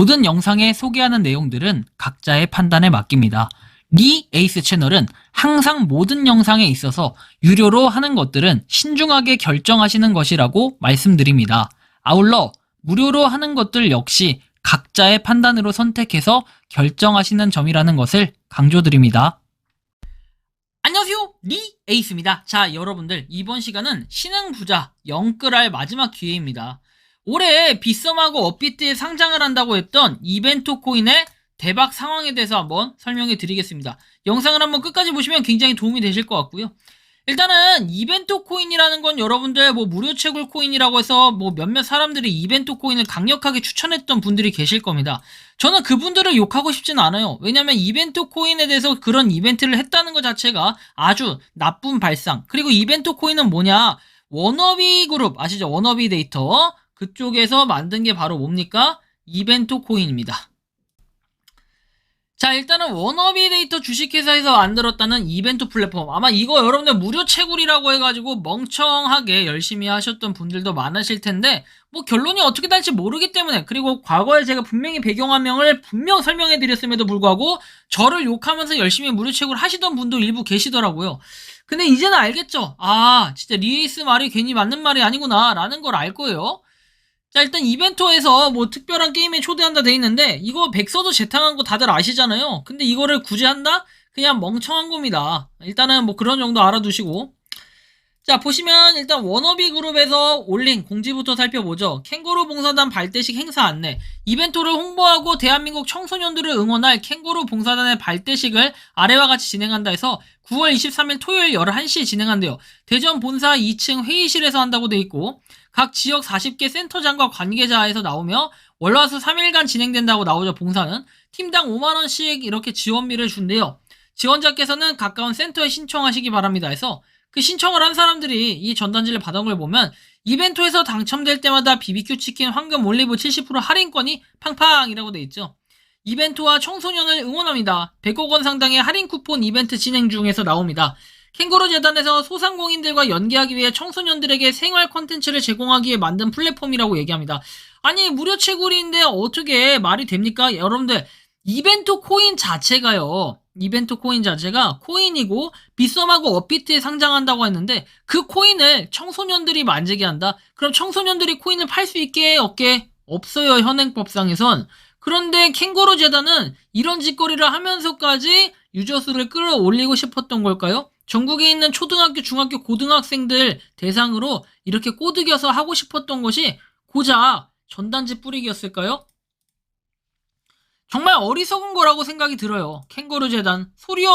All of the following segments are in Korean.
모든 영상에 소개하는 내용들은 각자의 판단에 맡깁니다. 리 에이스 채널은 항상 모든 영상에 있어서 유료로 하는 것들은 신중하게 결정하시는 것이라고 말씀드립니다. 아울러 무료로 하는 것들 역시 각자의 판단으로 선택해서 결정하시는 점이라는 것을 강조드립니다. 안녕하세요, 리 에이스입니다. 자, 여러분들, 이번 시간은 신흥 부자 영끌할 마지막 기회입니다. 올해 빗썸하고 업비트에 상장을 한다고 했던 이벤트 코인의 대박 상황에 대해서 한번 설명해 드리겠습니다. 영상을 한번 끝까지 보시면 굉장히 도움이 되실 것 같고요. 일단은 이벤트 코인이라는 건 여러분들 무료 채굴 코인이라고 해서 몇몇 사람들이 이벤트 코인을 강력하게 추천했던 분들이 계실 겁니다. 저는 그분들을 욕하고 싶진 않아요. 왜냐면 이벤트 코인에 대해서 그런 이벤트를 했다는 것 자체가 아주 나쁜 발상. 그리고 이벤트 코인은 뭐냐? 워너비 그룹 아시죠? 워너비 데이터 그쪽에서 만든 게 바로 뭡니까? 이벤트 코인입니다. 자, 일단은 워너비 데이터 주식회사에서 만들었다는 이벤트 플랫폼. 아마 이거 여러분들 무료 채굴이라고 해가지고 멍청하게 열심히 하셨던 분들도 많으실 텐데, 결론이 어떻게 날지 모르기 때문에, 그리고 과거에 제가 분명히 배경화면을 분명 설명해 드렸음에도 불구하고 저를 욕하면서 열심히 무료 채굴 하시던 분도 일부 계시더라고요. 근데 이제는 알겠죠? 아, 진짜 리에이스 말이 괜히 맞는 말이 아니구나 라는 걸 알 거예요. 자, 일단 이벤트에서 특별한 게임에 초대한다 돼 있는데 이거 백서도 재탕한 거 다들 아시잖아요. 근데 이거를 굳이 한다? 그냥 멍청한 겁니다. 일단은 그런 정도 알아두시고. 자, 보시면 일단 워너비 그룹에서 올린 공지부터 살펴보죠. 캥거루 봉사단 발대식 행사 안내. 이벤트를 홍보하고 대한민국 청소년들을 응원할 캥거루 봉사단의 발대식을 아래와 같이 진행한다 해서 9월 23일 토요일 11시에 진행한대요. 대전 본사 2층 회의실에서 한다고 돼 있고 각 지역 40개 센터장과 관계자에서 나오며 월화수 3일간 진행된다고 나오죠. 봉사는 팀당 5만원씩 이렇게 지원비를 준대요. 지원자께서는 가까운 센터에 신청하시기 바랍니다 해서 그 신청을 한 사람들이 이 전단지를 받은 걸 보면 이벤트에서 당첨될 때마다 BBQ 치킨 황금 올리브 70% 할인권이 팡팡이라고 돼 있죠. 이벤트와 청소년을 응원합니다. 100억 원 상당의 할인 쿠폰 이벤트 진행 중에서 나옵니다. 캥거루 재단에서 소상공인들과 연계하기 위해 청소년들에게 생활 콘텐츠를 제공하기 위해 만든 플랫폼이라고 얘기합니다. 아니, 무료 채굴인데 어떻게 말이 됩니까? 여러분들, 이벤트 코인 자체가 코인이고 빗썸하고 업비트에 상장한다고 했는데 그 코인을 청소년들이 만지게 한다? 그럼 청소년들이 코인을 팔 수 있게 없게? 없어요, 현행법상에선. 그런데 캥거루 재단은 이런 짓거리를 하면서까지 유저 수를 끌어올리고 싶었던 걸까요? 전국에 있는 초등학교, 중학교, 고등학생들 대상으로 이렇게 꼬드겨서 하고 싶었던 것이 고작 전단지 뿌리기였을까요? 정말 어리석은 거라고 생각이 들어요. 캥거루 재단 소리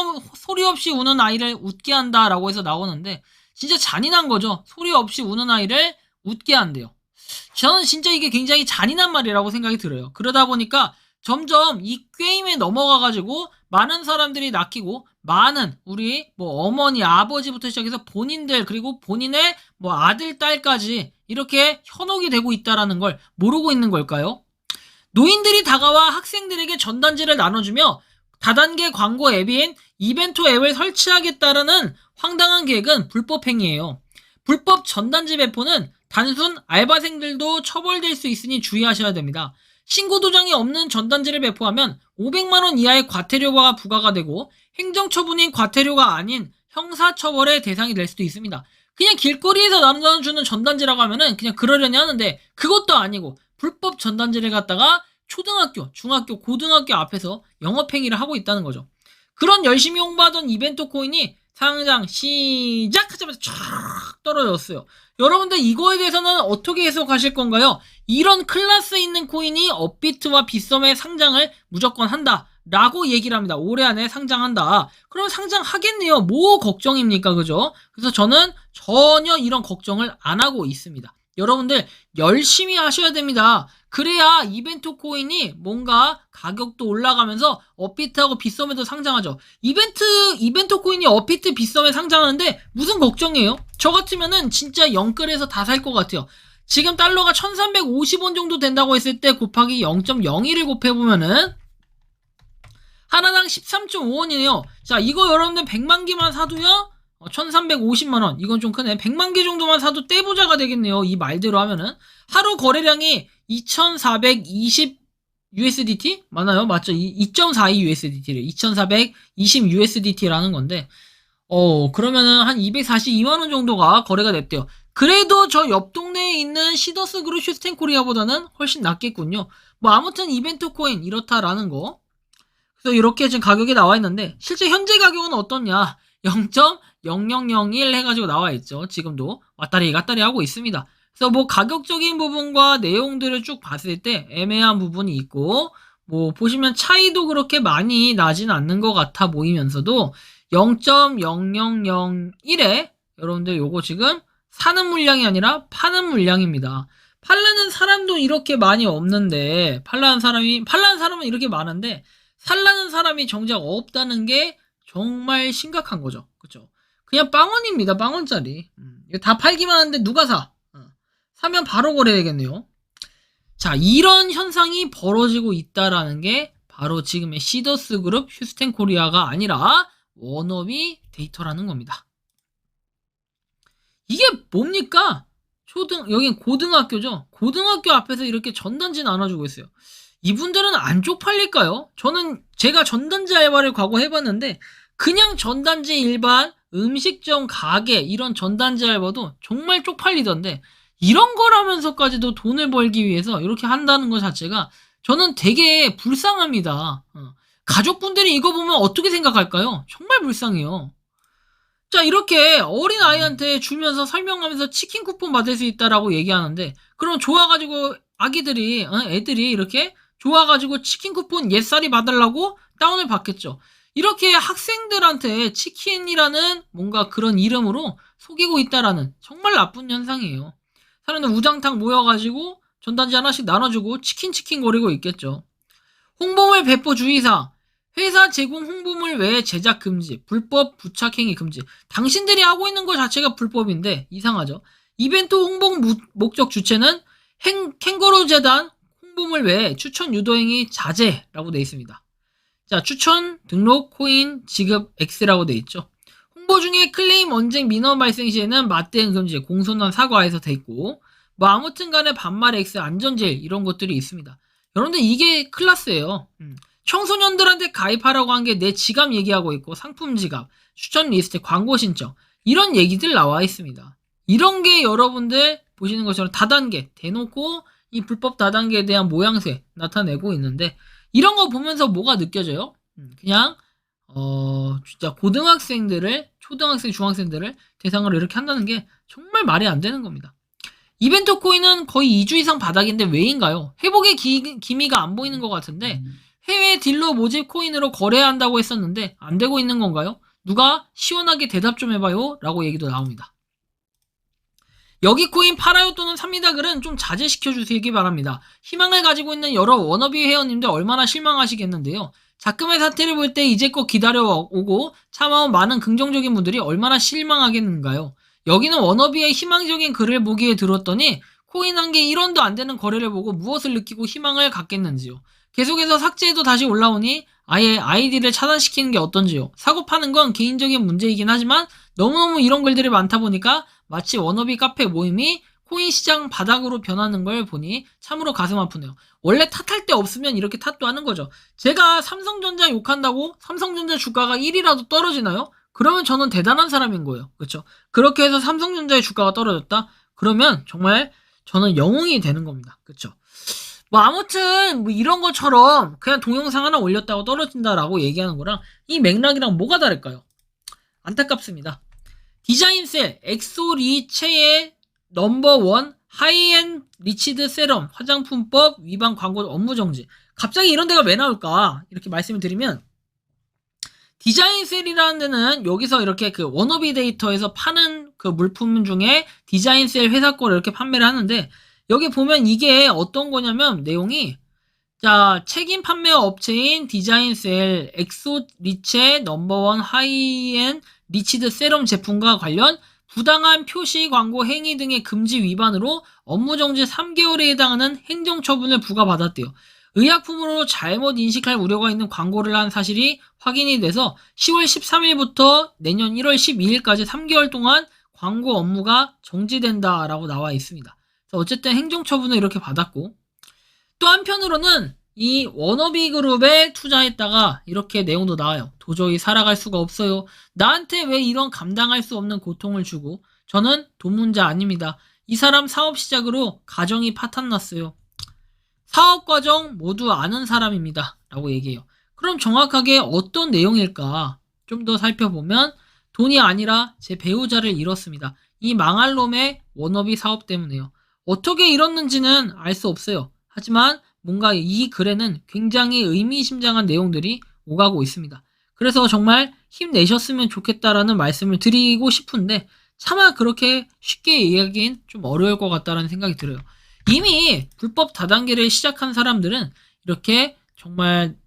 없이 우는 아이를 웃게 한다라고 해서 나오는데 진짜 잔인한 거죠. 소리 없이 우는 아이를 웃게 한대요. 저는 진짜 이게 굉장히 잔인한 말이라고 생각이 들어요. 그러다 보니까 점점 이 게임에 넘어가가지고 많은 사람들이 낚이고 많은 우리 어머니, 아버지부터 시작해서 본인들 그리고 본인의 아들, 딸까지 이렇게 현혹이 되고 있다라는 걸 모르고 있는 걸까요? 노인들이 다가와 학생들에게 전단지를 나눠주며 다단계 광고 앱인 이벤트 앱을 설치하겠다라는 황당한 계획은 불법 행위예요. 불법 전단지 배포는 단순 알바생들도 처벌될 수 있으니 주의하셔야 됩니다. 신고 도장이 없는 전단지를 배포하면 500만원 이하의 과태료가 부과가 되고 행정처분인 과태료가 아닌 형사처벌의 대상이 될 수도 있습니다. 그냥 길거리에서 나눠주는 전단지라고 하면은 그냥 그러려니 하는데 그것도 아니고 불법 전단지를 갖다가 초등학교, 중학교, 고등학교 앞에서 영업행위를 하고 있다는 거죠. 그런 열심히 홍보하던 이벤트 코인이 상장 시작하자마자 쫙 떨어졌어요. 여러분들 이거에 대해서는 어떻게 해석하실 건가요? 이런 클래스 있는 코인이 업비트와 빗썸의 상장을 무조건 한다 라고 얘기를 합니다. 올해 안에 상장한다. 그럼 상장하겠네요. 뭐 걱정입니까? 그죠? 그래서 저는 전혀 이런 걱정을 안 하고 있습니다. 여러분들 열심히 하셔야 됩니다. 그래야 이벤트 코인이 뭔가 가격도 올라가면서 업비트하고 빗썸에도 상장하죠. 이벤트 코인이 업비트, 빗썸에 상장하는데 무슨 걱정이에요? 저 같으면은 진짜 영끌에서 다 살 것 같아요. 지금 달러가 1350원 정도 된다고 했을 때 곱하기 0.01을 곱해보면은 하나당 13.5원이네요. 자, 이거 여러분들 100만 개만 사도요? 1350만원. 이건 좀 크네. 100만 개 정도만 사도 떼부자가 되겠네요. 이 말대로 하면은. 하루 거래량이 2420 USDT? 맞나요? 맞죠? 2.42 USDT래. 2420 USDT라는 건데, 그러면은 한 242만원 정도가 거래가 됐대요. 그래도 저 옆 동네에 있는 시더스 그룹 슈스텐 코리아보다는 훨씬 낫겠군요. 뭐 아무튼 이벤트 코인 이렇다라는 거. 그래서 이렇게 지금 가격이 나와 있는데, 실제 현재 가격은 어떻냐? 0.0001 해가지고 나와 있죠. 지금도 왔다리 갔다리 하고 있습니다. 그래서 뭐 가격적인 부분과 내용들을 쭉 봤을 때 애매한 부분이 있고, 뭐 보시면 차이도 그렇게 많이 나진 않는 것 같아 보이면서도 0.0001에 여러분들 요거 지금 사는 물량이 아니라 파는 물량입니다. 팔라는 사람도 이렇게 많이 없는데, 팔라는 사람은 이렇게 많은데, 살라는 사람이 정작 없다는 게 정말 심각한 거죠. 그쵸? 그냥 빵원입니다. 빵원짜리. 이거 다 팔기만 하는데 누가 사? 사면 바로 거래되겠네요. 자, 이런 현상이 벌어지고 있다라는 게 바로 지금의 시더스 그룹 휴스텐 코리아가 아니라 워너비 데이터라는 겁니다. 이게 뭡니까? 여긴 고등학교죠. 고등학교 앞에서 이렇게 전단지 나눠주고 있어요. 이분들은 안 쪽팔릴까요? 제가 전단지 알바를 과거 해봤는데 그냥 전단지 일반 음식점 가게 이런 전단지 알바도 정말 쪽팔리던데, 이런 거라면서까지도 돈을 벌기 위해서 이렇게 한다는 것 자체가 저는 되게 불쌍합니다. 가족분들이 이거 보면 어떻게 생각할까요? 정말 불쌍해요. 자, 이렇게 어린 아이한테 주면서 설명하면서 치킨 쿠폰 받을 수 있다라고 얘기하는데, 그럼 좋아가지고 애들이 이렇게 좋아가지고 치킨 쿠폰 옛살이 받으려고 다운을 받겠죠. 이렇게 학생들한테 치킨이라는 뭔가 그런 이름으로 속이고 있다라는 정말 나쁜 현상이에요. 사람들 우장탕 모여가지고 전단지 하나씩 나눠주고 치킨 거리고 있겠죠. 홍보물 배포 주의사항. 회사 제공 홍보물 외에 제작 금지, 불법 부착행위 금지. 당신들이 하고 있는 것 자체가 불법인데 이상하죠. 이벤트 홍보 목적 주체는 캥거루 재단 홍보물 외에 추천 유도행위 자제라고 되어 있습니다. 자, 추천, 등록, 코인, 지급, X라고 되어 있죠. 홍보 중에 클레임 언쟁 민원 발생 시에는 맞대응 금지, 공손한 사과에서 돼 있고, 뭐 아무튼 간에 반말 X, 안전제일 이런 것들이 있습니다. 여러분들 이게 클라스예요. 청소년들한테 가입하라고 한 게 내 지갑 얘기하고 있고, 상품 지갑, 추천 리스트, 광고 신청 이런 얘기들 나와 있습니다. 이런 게 여러분들 보시는 것처럼 다단계 대놓고 이 불법 다단계에 대한 모양새 나타내고 있는데, 이런 거 보면서 뭐가 느껴져요? 그냥 진짜 초등학생, 중학생들을 대상으로 이렇게 한다는 게 정말 말이 안 되는 겁니다. 이벤트 코인은 거의 2주 이상 바닥인데 왜인가요? 회복의 기미가 안 보이는 것 같은데, 해외 딜러 모집 코인으로 거래한다고 했었는데 안 되고 있는 건가요? 누가 시원하게 대답 좀 해봐요 라고 얘기도 나옵니다. 여기 코인 팔아요 또는 삽니다 글은 좀 자제시켜 주시기 바랍니다. 희망을 가지고 있는 여러 워너비 회원님들 얼마나 실망하시겠는데요. 작금의 사태를 볼 때 이제껏 기다려오고 참아온 많은 긍정적인 분들이 얼마나 실망하겠는가요. 여기는 워너비의 희망적인 글을 보기에 들었더니 코인 한 개 1원도 안 되는 거래를 보고 무엇을 느끼고 희망을 갖겠는지요. 계속해서 삭제해도 다시 올라오니 아예 아이디를 차단시키는 게 어떤지요. 사고 파는 건 개인적인 문제이긴 하지만 너무너무 이런 글들이 많다 보니까 마치 워너비 카페 모임이 코인 시장 바닥으로 변하는 걸 보니 참으로 가슴 아프네요. 원래 탓할 데 없으면 이렇게 탓도 하는 거죠. 제가 삼성전자 욕한다고 삼성전자 주가가 1이라도 떨어지나요? 그러면 저는 대단한 사람인 거예요. 그렇죠? 그렇게 해서 삼성전자의 주가가 떨어졌다? 그러면 정말 저는 영웅이 되는 겁니다. 그렇죠? 뭐 아무튼 뭐 이런 것처럼 그냥 동영상 하나 올렸다고 떨어진다라고 얘기하는 거랑 이 맥락이랑 뭐가 다를까요? 안타깝습니다. 디자인셀 엑소리체의 넘버원 하이엔 리치드 세럼 화장품법 위반 광고 업무 정지. 갑자기 이런 데가 왜 나올까? 이렇게 말씀을 드리면, 디자인셀이라는 데는 여기서 이렇게 그 워너비 데이터에서 파는 그 물품 중에 디자인셀 회사 거를 이렇게 판매를 하는데, 여기 보면 이게 어떤 거냐면 내용이, 자, 책임 판매 업체인 디자인셀 엑소리체 넘버원 하이엔 리치드 세럼 제품과 관련 부당한 표시 광고 행위 등의 금지 위반으로 업무정지 3개월에 해당하는 행정처분을 부과받았대요. 의약품으로 잘못 인식할 우려가 있는 광고를 한 사실이 확인이 돼서 10월 13일부터 내년 1월 12일까지 3개월 동안 광고 업무가 정지된다라고 나와 있습니다. 어쨌든 행정처분을 이렇게 받았고, 또 한편으로는 이 워너비 그룹에 투자했다가 이렇게 내용도 나와요. 도저히 살아갈 수가 없어요. 나한테 왜 이런 감당할 수 없는 고통을 주고, 저는 돈 문제 아닙니다. 이 사람 사업 시작으로 가정이 파탄났어요. 사업 과정 모두 아는 사람입니다. 라고 얘기해요. 그럼 정확하게 어떤 내용일까? 좀 더 살펴보면 돈이 아니라 제 배우자를 잃었습니다. 이 망할 놈의 워너비 사업 때문에요. 어떻게 잃었는지는 알 수 없어요. 하지만 뭔가 이 글에는 굉장히 의미심장한 내용들이 오가고 있습니다. 그래서 정말 힘내셨으면 좋겠다라는 말씀을 드리고 싶은데 차마 그렇게 쉽게 이야기는 좀 어려울 것 같다라는 생각이 들어요. 이미 불법 다단계를 시작한 사람들은 이렇게 정말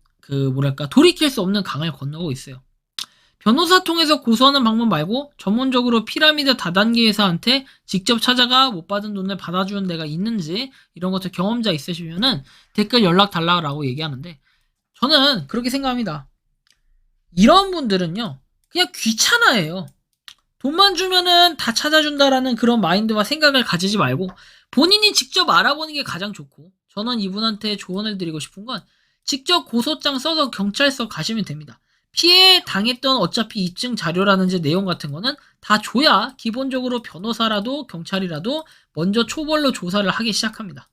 돌이킬 수 없는 강을 건너고 있어요. 변호사 통해서 고소하는 방법 말고 전문적으로 피라미드 다단계 회사한테 직접 찾아가 못 받은 돈을 받아주는 데가 있는지 이런 것들 경험자 있으시면은 댓글 연락 달라고 얘기하는데 저는 그렇게 생각합니다. 이런 분들은요 그냥 귀찮아해요. 돈만 주면은 다 찾아준다라는 그런 마인드와 생각을 가지지 말고 본인이 직접 알아보는 게 가장 좋고 저는 이분한테 조언을 드리고 싶은 건 직접 고소장 써서 경찰서 가시면 됩니다. 피해 당했던 어차피 입증 자료라든지 내용 같은 거는 다 줘야 기본적으로 변호사라도 경찰이라도 먼저 초벌로 조사를 하기 시작합니다.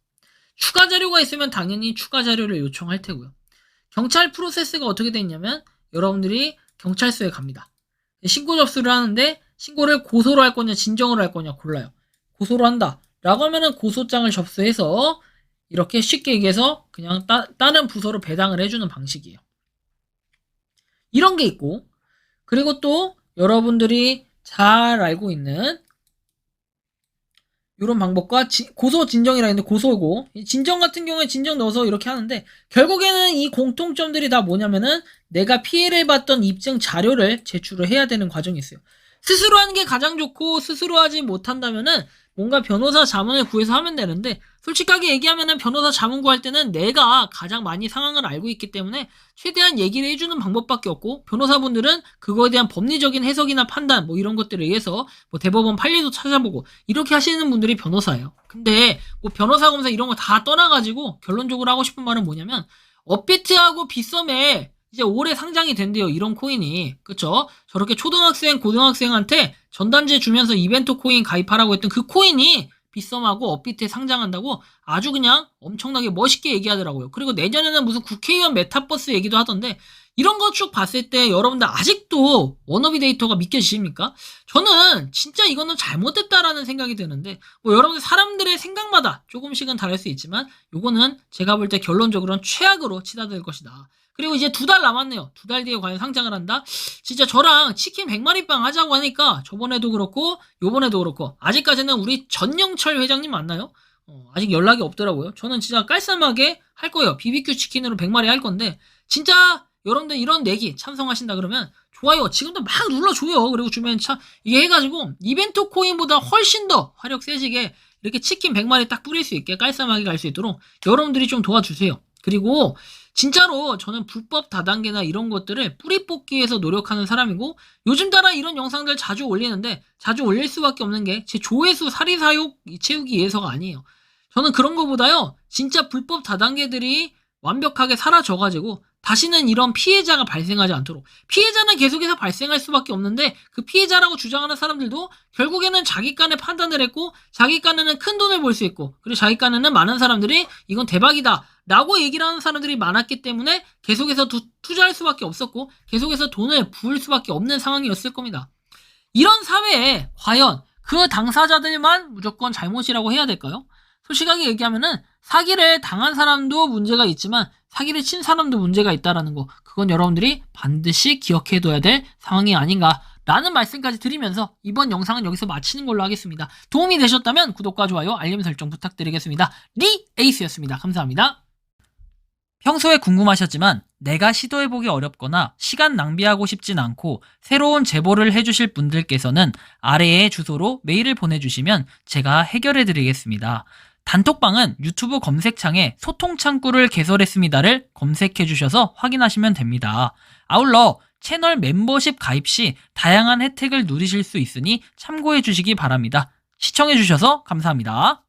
추가 자료가 있으면 당연히 추가 자료를 요청할 테고요. 경찰 프로세스가 어떻게 돼 있냐면 여러분들이 경찰서에 갑니다. 신고 접수를 하는데 신고를 고소로 할 거냐 진정으로 할 거냐 골라요. 고소로 한다 라고 하면은 고소장을 접수해서 이렇게 쉽게 얘기해서 그냥 다른 부서로 배당을 해주는 방식이에요. 이런 게 있고 그리고 또 여러분들이 잘 알고 있는 이런 방법과 고소 진정이라 했는데 고소고 진정 같은 경우에 진정 넣어서 이렇게 하는데 결국에는 이 공통점들이 다 뭐냐면은 내가 피해를 봤던 입증 자료를 제출을 해야 되는 과정이 있어요. 스스로 하는 게 가장 좋고 스스로 하지 못한다면은 뭔가 변호사 자문을 구해서 하면 되는데 솔직하게 얘기하면은 변호사 자문 구할 때는 내가 가장 많이 상황을 알고 있기 때문에 최대한 얘기를 해주는 방법밖에 없고 변호사분들은 그거에 대한 법리적인 해석이나 판단 뭐 이런 것들에 의해서 뭐 대법원 판례도 찾아보고 이렇게 하시는 분들이 변호사예요. 근데 뭐 변호사 검사 이런 거 다 떠나가지고 결론적으로 하고 싶은 말은 뭐냐면 업비트하고 빗썸에 이제 올해 상장이 된대요. 이런 코인이. 그쵸? 저렇게 초등학생, 고등학생한테 전단지 주면서 이벤트 코인 가입하라고 했던 그 코인이 빗썸하고 업비트에 상장한다고 아주 그냥 엄청나게 멋있게 얘기하더라고요. 그리고 내년에는 무슨 국회의원 메타버스 얘기도 하던데 이런 거 쭉 봤을 때 여러분들 아직도 워너비 데이터가 믿겨지십니까? 저는 진짜 이거는 잘못됐다라는 생각이 드는데 뭐 여러분들 사람들의 생각마다 조금씩은 다를 수 있지만 요거는 제가 볼 때 결론적으로는 최악으로 치닫을 것이다. 그리고 이제 2달 남았네요. 2달 뒤에 과연 상장을 한다? 진짜 저랑 치킨 100마리 빵 하자고 하니까 저번에도 그렇고 요번에도 그렇고 아직까지는 우리 전영철 회장님 맞나요? 아직 연락이 없더라고요. 저는 진짜 깔쌈하게 할 거예요. BBQ 치킨으로 100마리 할 건데 진짜 여러분들 이런 내기 참석하신다 그러면 좋아요. 지금도 막 눌러줘요. 그리고 주변에 이게 해가지고 이벤트 코인보다 훨씬 더 화력 세지게 이렇게 치킨 100마리 딱 뿌릴 수 있게 깔쌈하게 갈 수 있도록 여러분들이 좀 도와주세요. 그리고 진짜로 저는 불법 다단계나 이런 것들을 뿌리 뽑기 위해서 노력하는 사람이고 요즘 따라 이런 영상들 자주 올리는데 자주 올릴 수밖에 없는 게 제 조회수 사리사욕 채우기 위해서가 아니에요. 저는 그런 거보다요 진짜 불법 다단계들이 완벽하게 사라져가지고 다시는 이런 피해자가 발생하지 않도록 피해자는 계속해서 발생할 수밖에 없는데 그 피해자라고 주장하는 사람들도 결국에는 자기 간에 판단을 했고 자기 간에는 큰 돈을 벌 수 있고 그리고 자기 간에는 많은 사람들이 이건 대박이다 라고 얘기를 하는 사람들이 많았기 때문에 계속해서 투자할 수밖에 없었고 계속해서 돈을 부을 수밖에 없는 상황이었을 겁니다. 이런 사회에 과연 그 당사자들만 무조건 잘못이라고 해야 될까요? 솔직하게 얘기하면은 사기를 당한 사람도 문제가 있지만 사기를 친 사람도 문제가 있다라는 거 그건 여러분들이 반드시 기억해둬야 될 상황이 아닌가 라는 말씀까지 드리면서 이번 영상은 여기서 마치는 걸로 하겠습니다. 도움이 되셨다면 구독과 좋아요 알림 설정 부탁드리겠습니다. 리에이스였습니다. 감사합니다. 평소에 궁금하셨지만 내가 시도해보기 어렵거나 시간 낭비하고 싶진 않고 새로운 제보를 해주실 분들께서는 아래의 주소로 메일을 보내주시면 제가 해결해드리겠습니다. 단톡방은 유튜브 검색창에 소통창구를 개설했습니다를 검색해주셔서 확인하시면 됩니다. 아울러 채널 멤버십 가입 시 다양한 혜택을 누리실 수 있으니 참고해주시기 바랍니다. 시청해주셔서 감사합니다.